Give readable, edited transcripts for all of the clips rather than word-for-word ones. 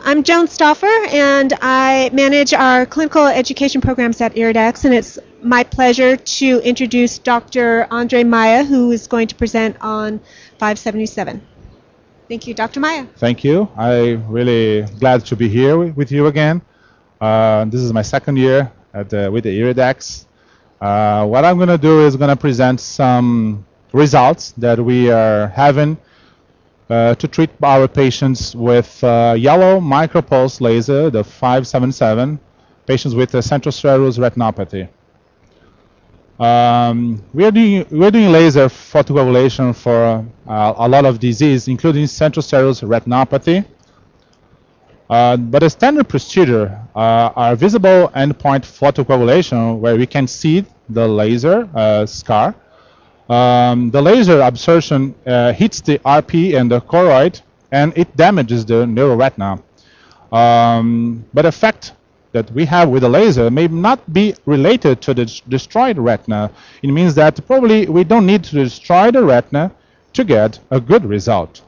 I'm Joan Stauffer, and I manage our clinical education programs at Iridex, and it's my pleasure to introduce Dr. Andre Maia, who is going to present on 577. Thank you, Dr. Maia. Thank you. I'm really glad to be here with you again. This is my second year with the Iridex. What I'm going to do is going to present some results that we are having to treat our patients with yellow micropulse laser, the 577, patients with central serous retinopathy. We're doing laser photocoagulation for a lot of disease, including central serous retinopathy. But a standard procedure are visible endpoint photocoagulation, where we can see the laser scar. The laser absorption hits the RP and the choroid, and it damages the neuroretina. But the effect that we have with the laser may not be related to the destroyed retina. It means that probably we don't need to destroy the retina to get a good result.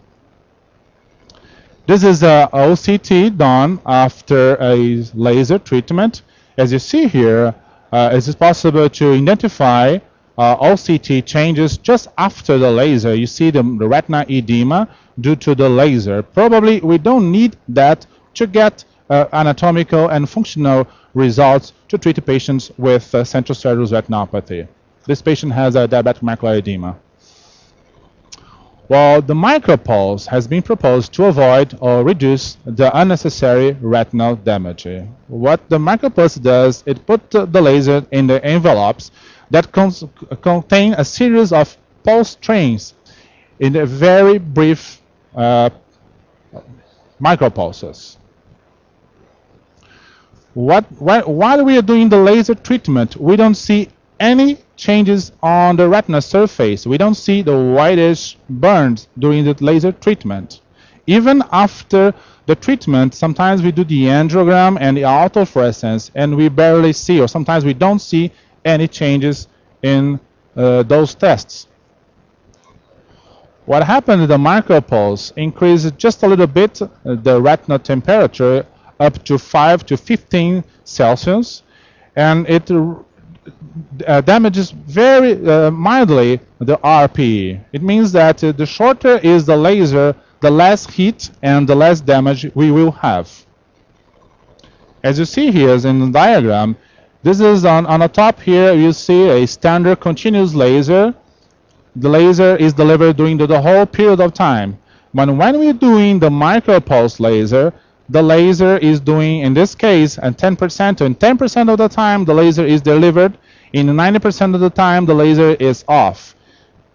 This is a OCT done after a laser treatment. As you see here, it is possible to identify OCT changes just after the laser. You see the retina edema due to the laser. Probably we don't need that to get anatomical and functional results to treat patients with central serous retinopathy. This patient has a diabetic macular edema. Well, the micropulse has been proposed to avoid or reduce the unnecessary retinal damage. What the micropulse does, it puts the laser in the envelopes that contain a series of pulse trains in a very brief micropulses. While we are doing the laser treatment, we don't see any changes on the retina surface. We don't see the whitish burns during the laser treatment. Even after the treatment, sometimes we do the angiogram and the autofluorescence, and we barely see, or sometimes we don't see any changes in those tests. What happened to the micropulse increased just a little bit the retinal temperature up to 5 to 15 Celsius, and it damages very mildly the RPE. It means that the shorter is the laser, the less heat and the less damage we will have. As you see here in the diagram, this is on the top here, you see a standard continuous laser. The laser is delivered during the whole period of time. But when we're doing the micropulse laser, the laser is doing, in this case, 10%, and 10% of the time the laser is delivered. In 90% of the time the laser is off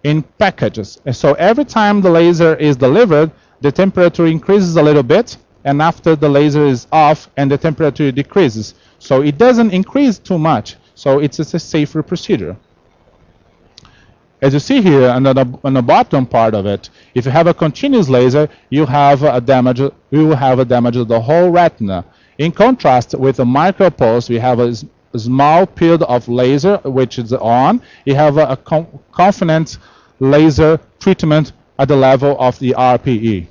in packages. And so every time the laser is delivered, the temperature increases a little bit, and after the laser is off and the temperature decreases. So it doesn't increase too much, so it's a safer procedure. As you see here on the bottom part of it, if you have a continuous laser, you have a damage. We will have a damage of the whole retina. In contrast with a micropulse, we have a small period of laser which is on. You have a confident laser treatment at the level of the RPE.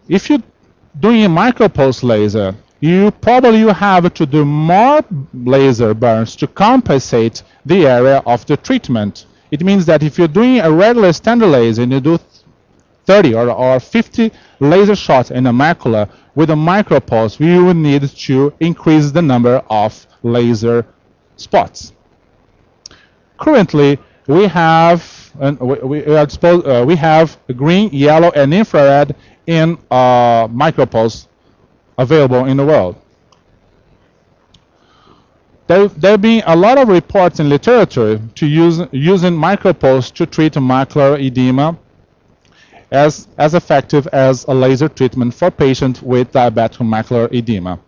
If you're doing a micropulse laser, you probably have to do more laser burns to compensate the area of the treatment. It means that if you're doing a regular standard laser and you do 30 or 50 laser shots in a macula, with a micropulse, we will need to increase the number of laser spots. Currently, we have green, yellow, and infrared in micropulse available in the world. There have been a lot of reports in literature to using micropulse to treat macular edema as effective as a laser treatment for patients with diabetic macular edema.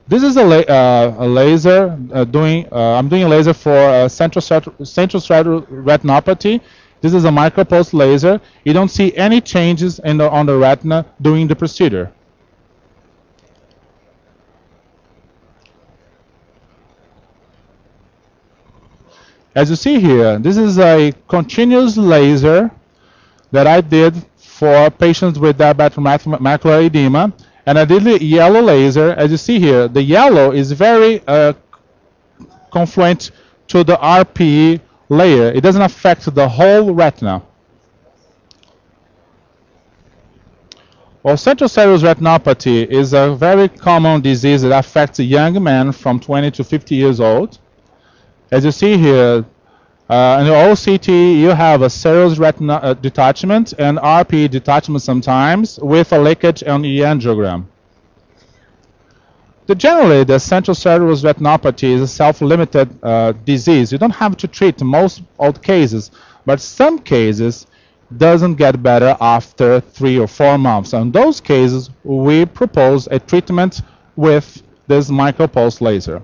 This is a laser I'm doing a laser for central serous retinopathy. This is a micropulse laser. You don't see any changes on the retina during the procedure. As you see here, this is a continuous laser that I did for patients with diabetic macular edema, and I did the yellow laser. As you see here, the yellow is very confluent to the RPE layer. It doesn't affect the whole retina. Well, central serous retinopathy is a very common disease that affects young men from 20 to 50 years old. As you see here, in the OCT, you have a serous retina detachment and RPE detachment sometimes with a leakage on the angiogram. Generally, the central serous retinopathy is a self-limited disease. You don't have to treat most old cases, but some cases doesn't get better after 3 or 4 months. In those cases, we propose a treatment with this micropulse laser.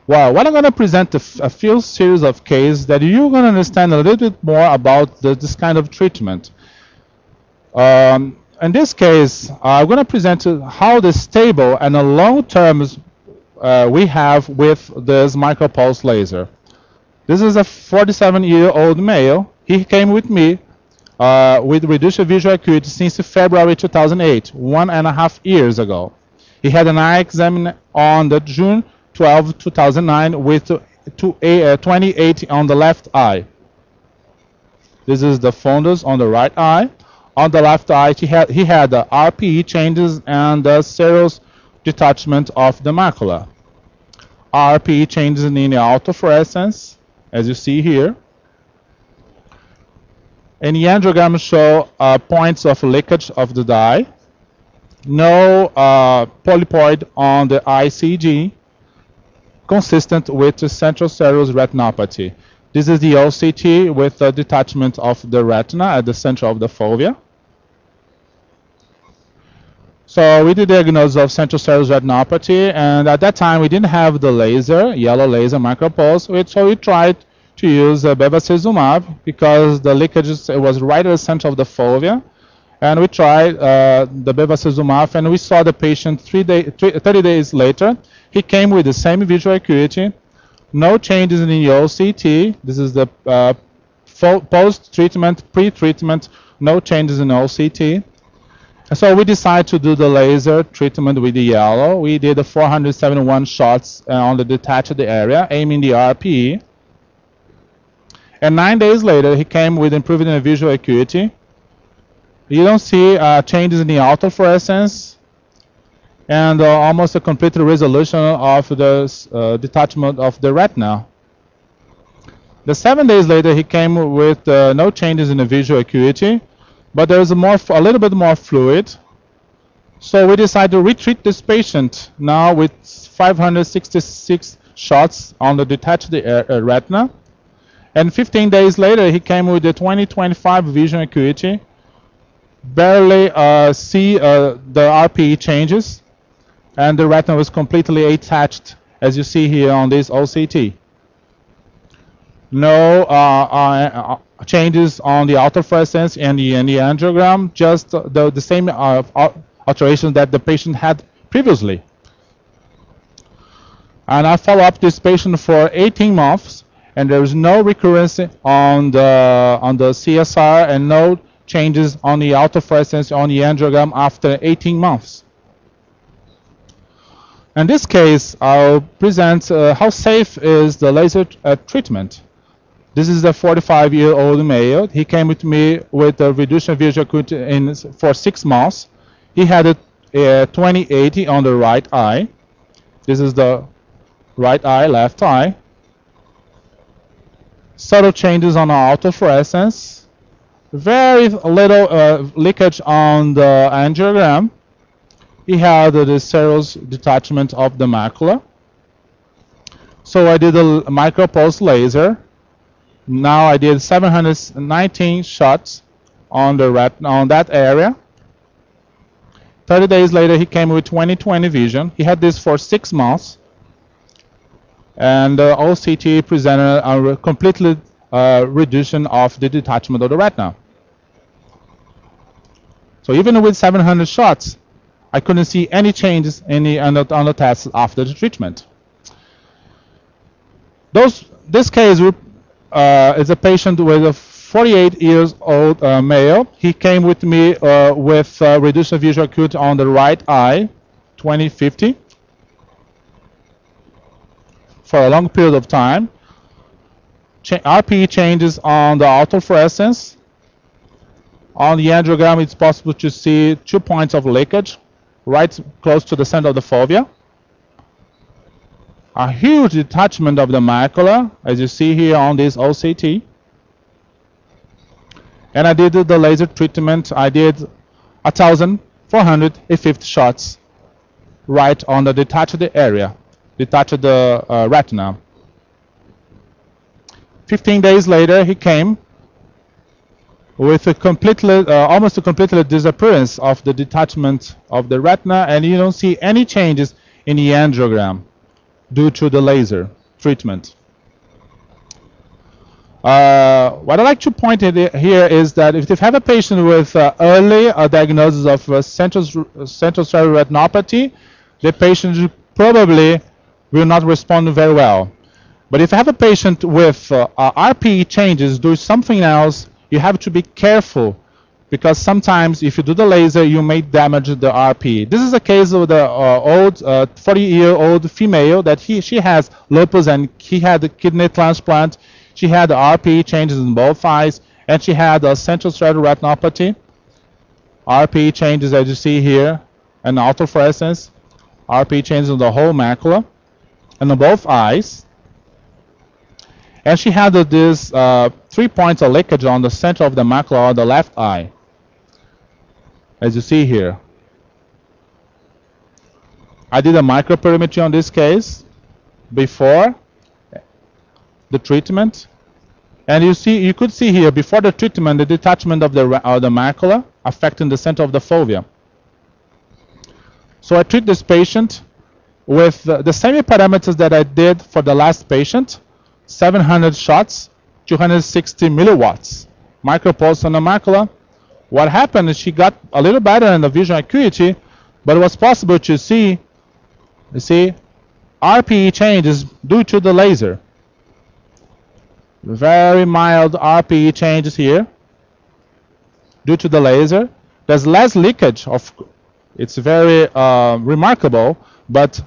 Well, what I'm going to present a few series of cases that you're going to understand a little bit more about this kind of treatment. In this case, I'm going to present how the stable and the long terms we have with this micropulse laser. This is a 47-year-old male. He came with me with reduced visual acuity since February 2008, 1.5 years ago. He had an eye exam on the June 12, 2009 with 20/80 on the left eye. This is the fundus on the right eye. On the left eye, he had the RPE changes and the serous detachment of the macula. RPE changes in the autofluorescence, as you see here. And the angiogram show points of leakage of the dye. No polypoid on the ICG, consistent with the central serous retinopathy. This is the OCT with the detachment of the retina at the center of the fovea. So we did the diagnosis of central serous retinopathy, and at that time we didn't have the laser, yellow laser micropulse, so we tried to use bevacizumab because the leakage was right at the center of the fovea. And we tried the bevacizumab, and we saw the patient 30 days later. He came with the same visual acuity, no changes in the OCT. This is the post-treatment, pre-treatment, no changes in OCT. And so we decided to do the laser treatment with the yellow. We did 471 shots on the detached area, aiming the RPE. And 9 days later, he came with improvement in the visual acuity. You don't see changes in the autofluorescence and almost a complete resolution of the detachment of the retina. 7 days later, he came with no changes in the visual acuity, but there is a little bit more fluid. So we decided to retreat this patient now with 566 shots on the detached retina. And 15 days later, he came with the 20/25 vision acuity. Barely see the RPE changes, and the retina was completely attached, as you see here on this OCT. No changes on the autofluorescence and the angiogram, just the same alteration that the patient had previously. And I follow up this patient for 18 months, and there is no recurrence on the CSR and no changes on the autofluorescence on the angiogram after 18 months. In this case, I'll present how safe is the laser treatment. This is a 45-year-old male. He came with me with a reduced visual acuity for 6 months. He had a 20/80 on the right eye. This is the right eye, left eye. Subtle changes on the autofluorescence. Very little leakage on the angiogram. He had the serous detachment of the macula. So I did a micropulse laser. Now I did 719 shots on the retina on that area. 30 days later, he came with 20/20 vision. He had this for 6 months, and OCT presented a completely reduction of the detachment of the retina. So even with 700 shots, I couldn't see any changes on the tests after the treatment. This case is a patient with a 48 years old male. He came with me with reduced visual acuity on the right eye, 20/50, for a long period of time. RPE changes on the autofluorescence. On the angiogram, it's possible to see 2 points of leakage right close to the center of the fovea. A huge detachment of the macula, as you see here on this OCT. And I did the laser treatment. I did 1,450 shots right on the detached area, detached retina. 15 days later, he came with a completely, almost a complete disappearance of the detachment of the retina, and you don't see any changes in the angiogram due to the laser treatment. What I'd like to point out here is that if you have a patient with early diagnosis of central chorioretinopathy, the patient probably will not respond very well. But if you have a patient with RPE changes, do something else, you have to be careful, because sometimes if you do the laser, you may damage the RPE. This is a case of the old 40-year-old female that she has lupus and he had a kidney transplant. She had RPE changes in both eyes, and she had a central chorioretinopathy. RPE changes, as you see here, and autofluorescence. RPE changes in the whole macula and on both eyes. And she had this 3 points of leakage on the center of the macula on the left eye, as you see here. I did a microperimetry on this case before the treatment, and you could see here before the treatment the detachment of the macula affecting the center of the fovea. So I treat this patient with the same parameters that I did for the last patient. 700 shots, 260 milliwatts, micropulse on the macula. What happened is she got a little better in the visual acuity, but it was possible to see, you see, RPE changes due to the laser. Very mild RPE changes here due to the laser. There's less leakage of, it's very remarkable, but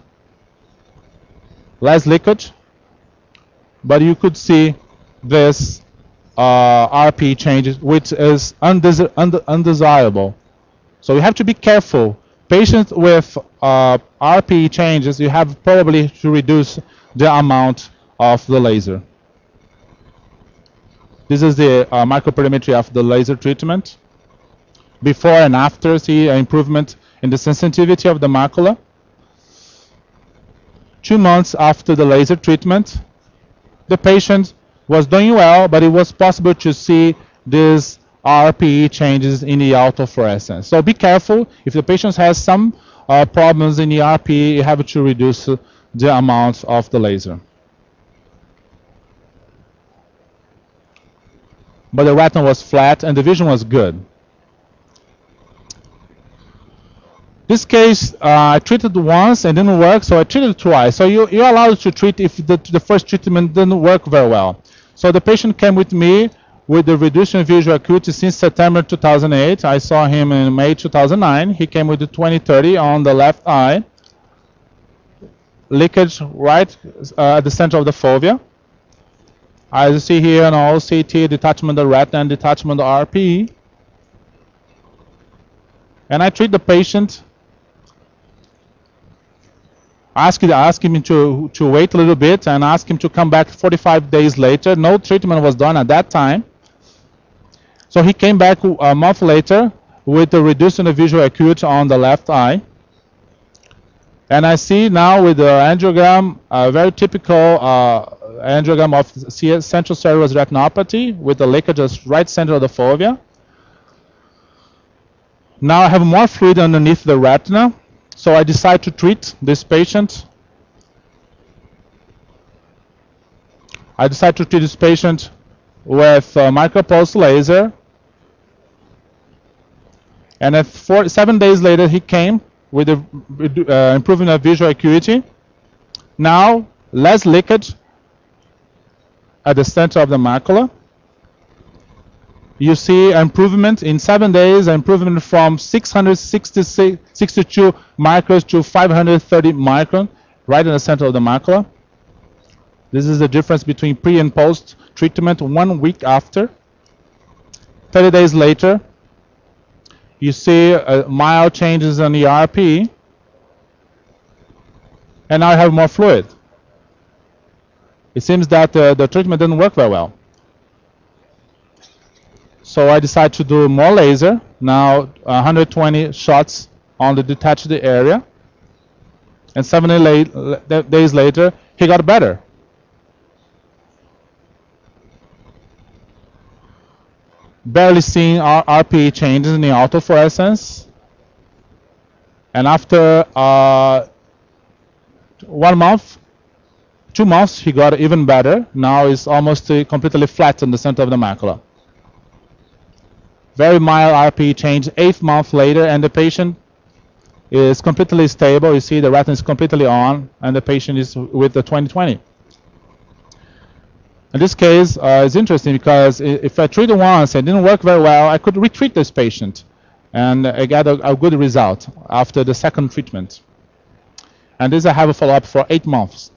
less leakage. But you could see this RPE changes, which is undesirable. So you have to be careful. Patients with RPE changes, you have probably to reduce the amount of the laser. This is the microperimetry of the laser treatment. Before and after, see an improvement in the sensitivity of the macula. 2 months after the laser treatment, the patient was doing well, but it was possible to see these RPE changes in the autofluorescence. So be careful. If the patient has some problems in the RPE, you have to reduce the amount of the laser. But the retina was flat and the vision was good. This case, I treated once and didn't work, so I treated twice. So you're allowed to treat if the first treatment didn't work very well. So the patient came with me with the reduced visual acuity since September 2008. I saw him in May 2009. He came with the 20/30 on the left eye. Leakage right at the center of the fovea. As you see here on OCT, detachment of the retina and detachment of RPE. And I treat the patient. Ask him to wait a little bit and ask him to come back 45 days later. No treatment was done at that time. So he came back a month later with a reduced visual acuity on the left eye. And I see now with the angiogram, a very typical angiogram of central serous retinopathy with the leakage at right center of the fovea. Now I have more fluid underneath the retina. So I decide to treat this patient. I decide to treat this patient with micropulse laser. And at 7 days later, he came with improving of visual acuity. Now, less leakage. at the center of the macula. You see improvement in 7 days, improvement from 662 microns to 530 microns, right in the center of the macula. This is the difference between pre and post treatment 1 week after. 30 days later, you see mild changes in the RP, and now I have more fluid. It seems that the treatment didn't work very well. So I decided to do more laser, now 120 shots on the detached area, and 7 days later, he got better. Barely seeing RPE changes in the autofluorescence, and after 1 month, 2 months, he got even better. Now it's almost completely flat in the center of the macula. Very mild RPE change 8 months later, and the patient is completely stable. You see the retina is completely on, and the patient is with the 20/20. In this case, it's interesting because if I treated once and it didn't work very well, I could retreat this patient, and I got a good result after the second treatment. And this I have a follow-up for 8 months.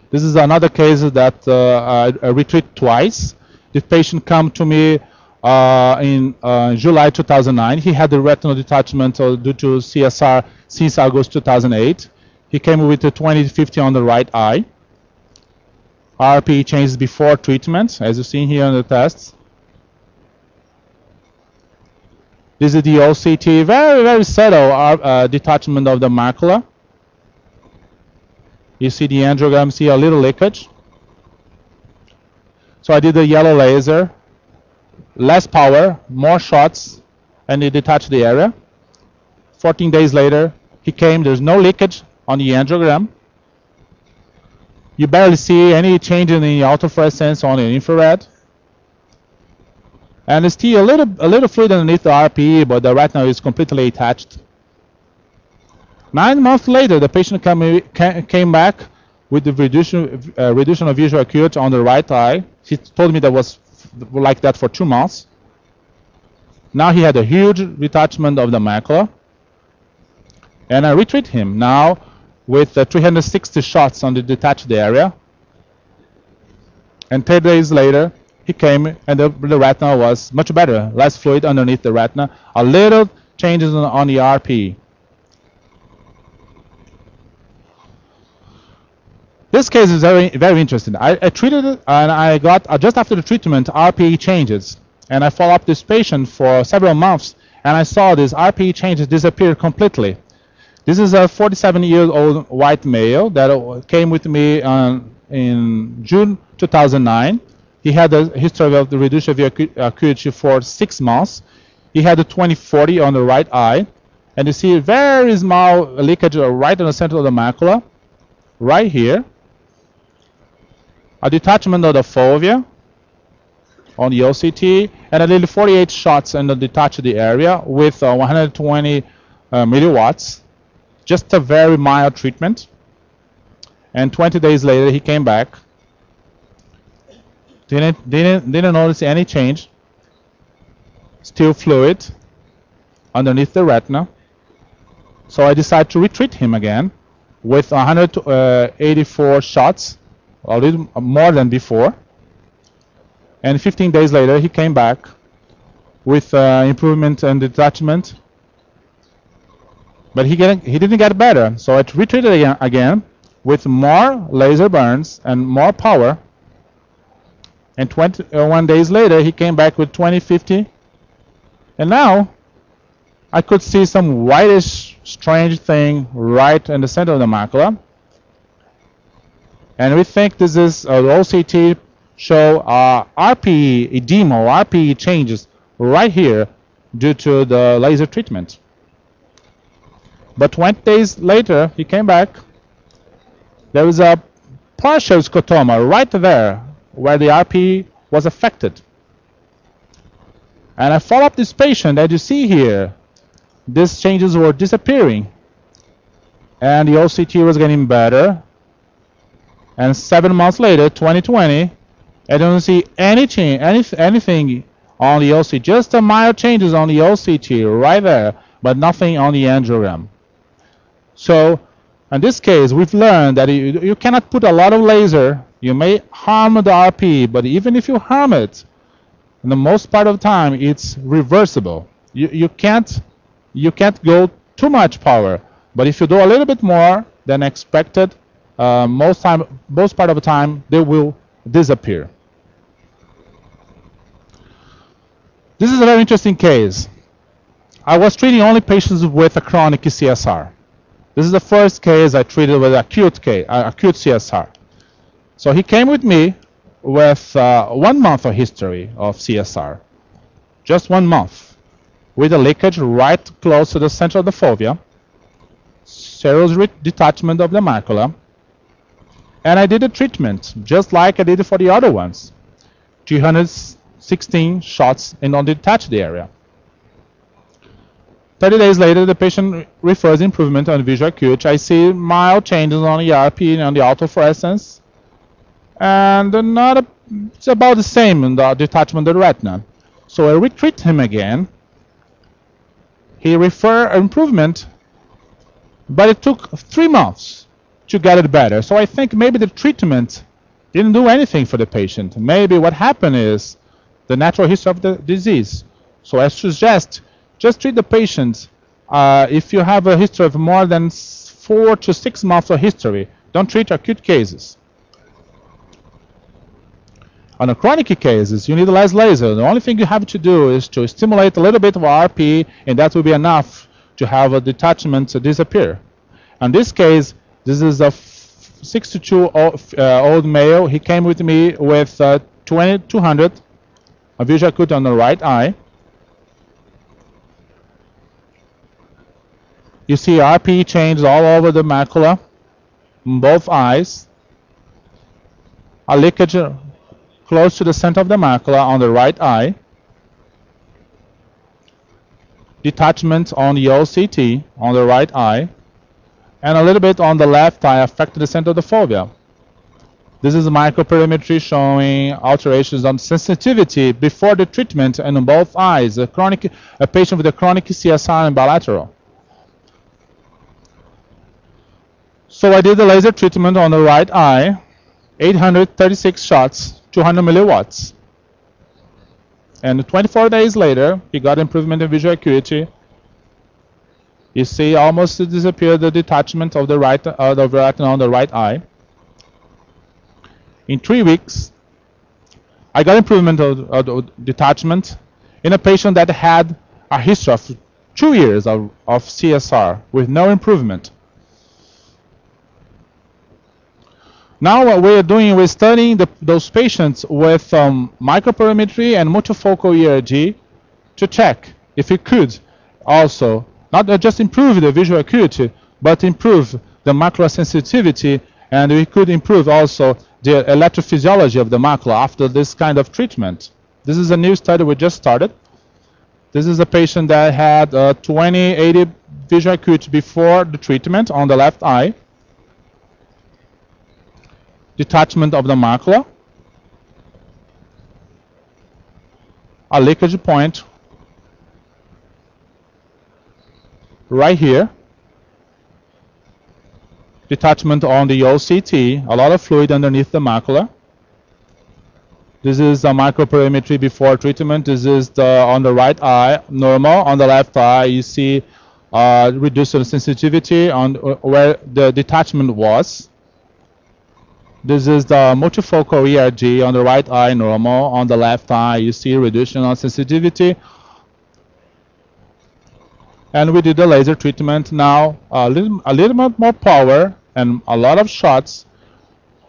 This is another case that I retreat twice. This patient came to me in July 2009. He had the retinal detachment due to CSR since August 2008. He came with a 20/50 on the right eye. RPE changes before treatment, as you see here in the tests. This is the OCT, very, very subtle detachment of the macula. You see the angiogram, see a little leakage. So I did the yellow laser, less power, more shots, and it detached the area. 14 days later, he came, there's no leakage on the angiogram. You barely see any change in the autofluorescence on the infrared. And there's still a little fluid underneath the RPE, but the retina is completely attached. 9 months later, the patient came back with the reduction of visual acuity on the right eye. He told me that was like that for 2 months. Now he had a huge detachment of the macula. And I retreat him now with 360 shots on the detached area. And 10 days later, he came and the retina was much better, less fluid underneath the retina, a little changes on the RPE. This case is very, very interesting. I treated it, and I got just after the treatment RPE changes, and I followed up this patient for several months, and I saw these RPE changes disappear completely. This is a 47-year-old white male that came with me in June 2009. He had a history of the reduction of acuity for 6 months. He had a 20/40 on the right eye, and you see a very small leakage right in the center of the macula, right here. A detachment of the fovea on the OCT, and a little 48 shots in the detached area with 120 milliwatts. Just a very mild treatment. And 20 days later, he came back. Didn't notice any change. Still fluid underneath the retina. So I decided to retreat him again with 184 shots, a little more than before. And 15 days later, he came back with improvement and detachment. But he didn't get better. So I retreated again with more laser burns and more power. And 21 days later, he came back with 20/50. And now, I could see some whitish, strange thing right in the center of the macula. And we think this is OCT show RPE edema, RPE changes right here due to the laser treatment. But 20 days later, he came back. There was a partial scotoma right there where the RPE was affected. And I followed up this patient, as you see here. These changes were disappearing. And the OCT was getting better. And 7 months later, 2020, I don't see anything on the OCT, just a mild changes on the OCT right there, but nothing on the angiogram. So in this case, we've learned that you cannot put a lot of laser. You may harm the RP, but even if you harm it, in the most part of the time, it's reversible. You can't go too much power, but if you do a little bit more than expected, most part of the time, they will disappear. This is a very interesting case. I was treating only patients with a chronic CSR. This is the first case I treated with acute CSR. So he came with me with 1 month of history of CSR, just 1 month, with a leakage right close to the center of the fovea, serous detachment of the macula, and I did a treatment just like I did for the other ones, 216 shots in the detached area. 30 days later, the patient refers improvement on visual acuity. I see mild changes on the RP and on the autofluorescence, and it's about the same in the detachment of the retina. So I retreat him again. He referred improvement, but it took 3 months to get it better. So I think maybe the treatment didn't do anything for the patient. Maybe what happened is the natural history of the disease. So I suggest just treat the patient if you have a history of more than 4 to 6 months of history. Don't treat acute cases. On the chronic cases, you need less laser. The only thing you have to do is to stimulate a little bit of RP, and that will be enough to have a detachment disappear. In this case, this is a 62-old male. He came with me with 2200 visual acuity on the right eye. You see RP changes all over the macula, in both eyes. A leakage close to the center of the macula on the right eye. Detachment on the OCT on the right eye. And a little bit on the left eye affected the center of the fovea. This is a microperimetry showing alterations on sensitivity before the treatment and on both eyes. A patient with a chronic CSR and bilateral. So I did the laser treatment on the right eye, 836 shots, 200 milliwatts. And 24 days later, he got improvement in visual acuity. You see almost disappeared the detachment of the retina on the right eye. In 3 weeks, I got improvement of detachment in a patient that had a history of 2 years of CSR with no improvement. Now what we're doing, we're studying those patients with microperimetry and multifocal ERG to check if it could also not just improve the visual acuity, but improve the macular sensitivity, and we could improve also the electrophysiology of the macula after this kind of treatment. This is a new study we just started. This is a patient that had 20/80 visual acuity before the treatment on the left eye. Detachment of the macula, a leakage point right here, detachment on the OCT, a lot of fluid underneath the macula. This is a microperimetry before treatment. This is on the right eye, normal. On the left eye, you see reduced sensitivity on where the detachment was. This is the multifocal ERG on the right eye, normal. On the left eye, you see reduction on sensitivity. And we did the laser treatment. Now a little bit more power and a lot of shots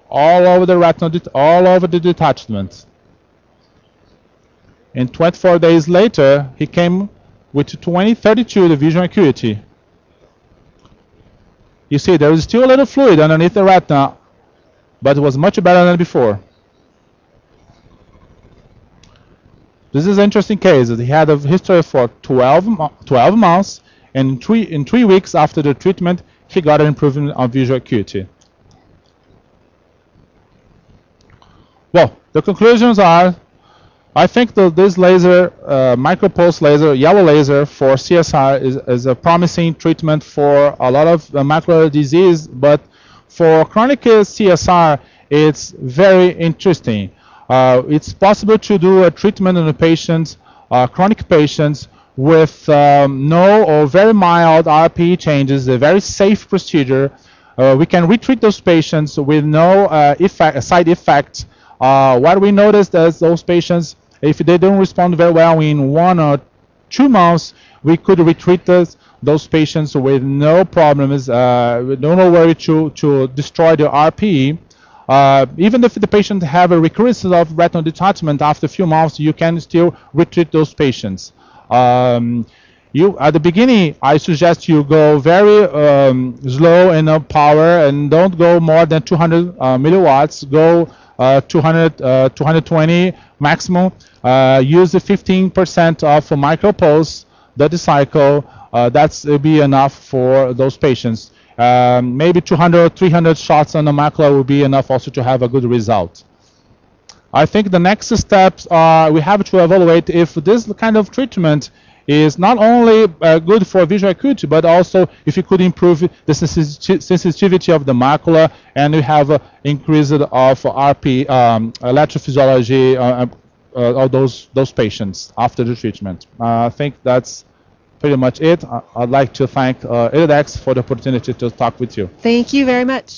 all over the retina, all over the detachment. And 24 days later, he came with 20/32 the visual acuity. You see, there is still a little fluid underneath the retina, but it was much better than before. This is an interesting case. He had a history for 12 months, and in 3 weeks after the treatment, he got an improvement on visual acuity. the conclusions are, I think that this laser, micropulse laser, yellow laser for CSR is a promising treatment for a lot of macular disease, but for chronic CSR, it's very interesting. It's possible to do a treatment on the patients, chronic patients, with no or very mild RPE changes, a very safe procedure. We can retreat those patients with no side effects. What we noticed is those patients, if they don't respond very well in 1 or 2 months, we could retreat those patients with no problems, no worry to destroy the RPE. Even if the patient have a recurrence of retinal detachment after a few months, you can still retreat those patients. At the beginning, I suggest you go very slow in power and don't go more than 200 milliwatts. Go 200, 220 maximum. Use the 15% of micropulse, the cycle. That's will be enough for those patients. Maybe 200 or 300 shots on the macula will be enough also to have a good result. I think the next steps are we have to evaluate if this kind of treatment is not only good for visual acuity, but also if it could improve the sensitivity of the macula, and we have increase of RP electrophysiology of those patients after the treatment. I think that's pretty much it. I'd like to thank Iridex for the opportunity to talk with you. Thank you very much.